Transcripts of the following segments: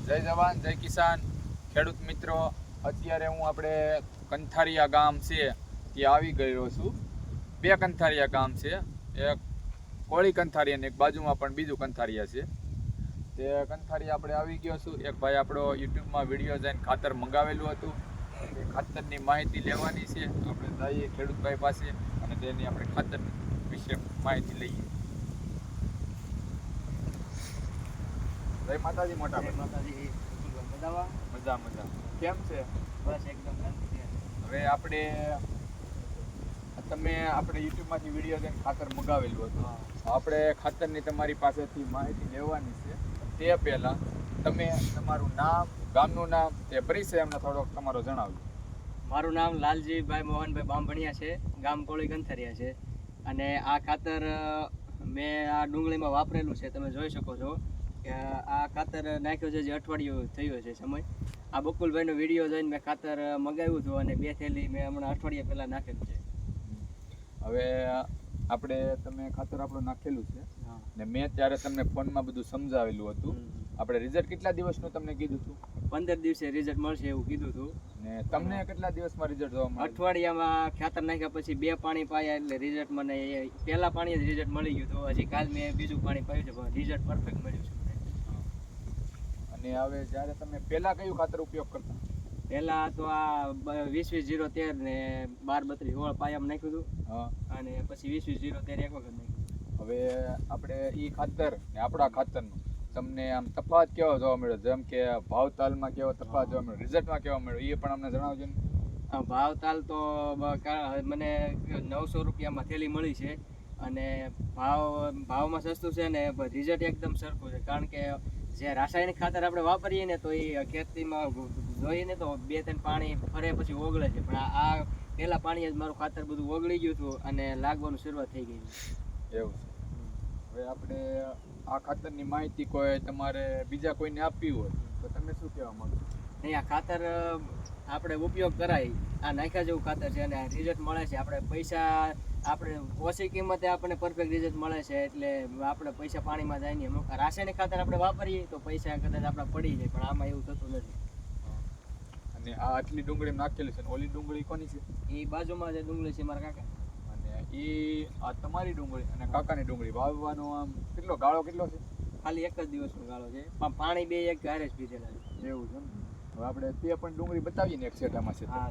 જય જવાન જય કિસાન ખેડૂત મિત્રો, અત્યારે હું આપણે કંથારિયા ગામ છે ત્યાં આવી ગયો છું. બે કંથારિયા ગામ છે, એક કોળી કંથારિયા અને એક બાજુમાં પણ બીજું કંથારિયા છે. તે કંથારિયા આપણે આવી ગયો છું. એક ભાઈ આપણો યુટ્યુબમાં વિડીયો જઈને ખાતર મંગાવેલું હતું, એ ખાતરની માહિતી લેવાની છે. આપણે જઈએ ખેડૂતભાઈ પાસે અને તેની આપણે ખાતર વિશે માહિતી લઈએ. જય માતાજી. મોટા માતાજી. મજા કેમ છે? બસ એકદમ શાંતિ. હવે આપણે યુટ્યુબમાંથી વિડીયો જોઈને ખાતર મગાવેલું હતું. આપણે ખાતરની તમારી પાસેથી માહિતી લેવાની છે. તે પહેલાં તમે તમારું નામ, ગામનું નામ, તે પરિચય અમને થોડોક તમારો જણાવજો. મારું નામ લાલજીભાઈ મોહનભાઈ બાંભણિયા છે, ગામ કોળી કંથારિયા છે. અને આ ખાતર મેં આ ડુંગળીમાં વાપરેલું છે. તમે જોઈ શકો છો કે આ ખાતર નાખ્યો છે જે અઠવાડિયું થયો છે સમય. આ બકુલભાઈનો વિડીયો જોઈને મેં ખાતર મગાવ્યું હતું અને 2 થેલી મેં હમણાં અઠવાડિયા પહેલાં નાખેલું છે. હવે તમે ખાતર આપણું નાખેલું છે ને મેં ત્યારે તમને ફોનમાં બધું સમજાવેલું હતું. આપણે રિઝલ્ટ કેટલા દિવસનું તમને કીધું હતું? 15 દિવસે રિઝલ્ટ મળશે એવું કીધું હતું. ને તમને કેટલા દિવસમાં રિઝલ્ટ જોવા મળ્યું? અઠવાડિયામાં ખાતર નાખ્યા પછી 2 પાણી પાયા એટલે રિઝલ્ટ મને પહેલા પાણી જ રિઝલ્ટ મળી ગયું હતું. હજી કાલ મેં બીજું પાણી પાયું છે પણ રિઝલ્ટ પરફેક્ટ મળ્યું છે. અને હવે જ્યારે તમે પહેલા કયું ખાતર ઉપયોગ કરતા? પહેલા તો આ 20-20-0-13 ને 12-32-16 પાયામાં નાખ્યું હતું. અને પછી 20-20-0-13 એક વખત નાખ્યું. હવે આપણે ઈ ખાતર ને આપણા ખાતરનું તમને આમ તફાવત કેવો જોવા મળ્યો? જેમ કે ભાવતાલમાં કેવો તફાવત જોવા મળ્યો, રિઝલ્ટમાં કેવો મળ્યો, એ પણ અમને જણાવજો ને. ભાવતાલ તો મને 900 રૂપિયામાં થેલી મળી છે. અને ભાવમાં સસ્તું છે ને રિઝલ્ટ એકદમ સરખું છે. કારણ કે જે રાસાયણિક ખાતર આપણે વાપરીએ ને તો એ ખેતીમાં જોઈએ ને તો 2-3 પાણી ફરે પછી ઓગળે છે. પણ આ પહેલા પાણી જ મારું ખાતર બધું ઓગળી ગયું હતું અને લાગવાનું શરૂઆત થઈ ગઈ. એવું છે. હવે આપણે આ ખાતરની માહિતી કોઈ તમારે બીજા કોઈને આપવી હોય તો તમે શું કહેવા માંગો? નહીં, આ ખાતર આપણે ઉપયોગ કરાય, આ નાખ્યા જેવું ખાતર છે અને રિઝલ્ટ મળે છે. આપણે પૈસા ઓછી કિંમતે આપણને પરફેક્ટ રિઝલ્ટ મળે છે. એટલે આપણે પૈસા પાણીમાં જાય નહીં. રાસાયણિક ખાતર આપણે વાપરીએ તો પૈસા કદાચ આપણા પડી જાય, પણ આમાં એવું થતું નથી. અને આ આટલી ડુંગળી નાખેલી છે ને ઓલી ડુંગળી કોની છે? એ બાજુમાં જે ડુંગળી છે મારા કાકા. અને એ આ તમારી ડુંગળી અને કાકાની ડુંગળી વાવવાનો આમ કેટલો ગાળો કેટલો છે? ખાલી એક જ દિવસનો ગાળો છે, પણ પાણી 2 એક ગારે જ પીધેલા છે. એવું છે ને. હવે આપણે તે પણ ડુંગળી બતાવીએ ને એક સેટામાં છે. હા,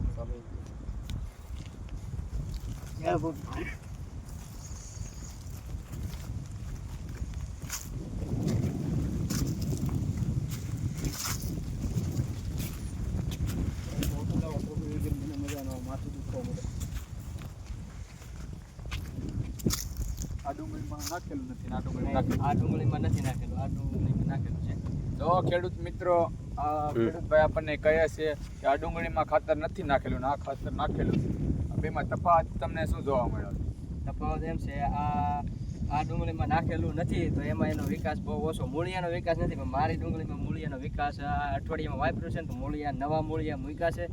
આ ડુંગળીમાં નાખેલું નથી ને આ ડુંગળીમાં નથી નાખેલું, આ ડુંગળીમાં નાખેલું છે. જો ખેડૂત મિત્રો, ખેડૂતભાઈ આપણને કહે છે કે આ ડુંગળીમાં ખાતર નથી નાખેલું ને આ ખાતર નાખેલું છે. બેમાં તફાવત તમને શું જોવા મળ્યો? તફાવત એમ છે, આ ડુંગળીમાં નાખેલું નથી તો એમાં એનો વિકાસ બહુ ઓછો, મૂળિયાનો વિકાસ નથી. પણ મારી ડુંગળીમાં મૂળિયાનો વિકાસ આ અઠવાડિયામાં વાપર્યું છે ને તો નવા મૂળિયા મૂક્યા છે.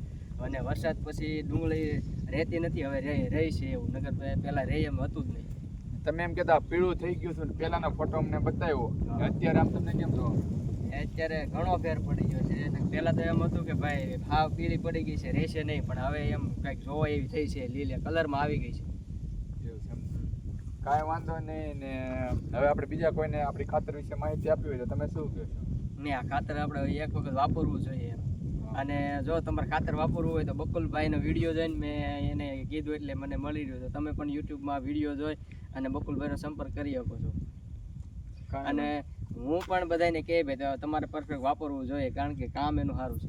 અને વરસાદ પછી ડુંગળી રહેતી નથી, હવે રહી છે એવું. નગર પહેલાં રહી એમ હતું જ નહીં. તમે એમ કહેતા પીળું થઈ ગયું છે ને પહેલાંનો ફોટો અમને બતાવ્યો, અત્યારે આમ તમને કેમ જોવા? અત્યારે ઘણો ફેર પડી ગયો છે. પહેલાં તો એમ હતું કે ભાઈ હાવ પીળી પડી ગઈ છે, રહેશે નહીં, પણ હવે એમ કંઈક જોવા એવી થઈ છે, લીલે કલરમાં આવી ગઈ છે. એવું છે. કાંઈ વાંધો નહીં. ને હવે આપણે બીજા કોઈને આપણી ખાતર વિશે માહિતી આપી હોય તો તમે શું કહેશો? નહીં, આ ખાતર આપણે એક વખત વાપરવું જોઈએ એમ. અને જો તમારે ખાતર વાપરવું હોય તો બકુલભાઈનો વિડીયો જોઈને મેં એને કીધું એટલે મને મળી રહ્યું. તો તમે પણ યુટ્યુબમાં વિડીયો જોઈ અને બકુલભાઈનો સંપર્ક કરી શકો છો. અને હું પણ બધાને કહે ભાઈ તમારે પરફેક્ટ વાપરવું જોઈએ, કારણ કે કામ એનું સારું છે.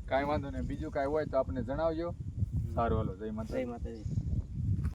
કાંઈ વાંધો નહીં. બીજું કાંઈ હોય તો આપણે જણાવજો. સારું, હાલો. જય માતાજી. જય માતાજી.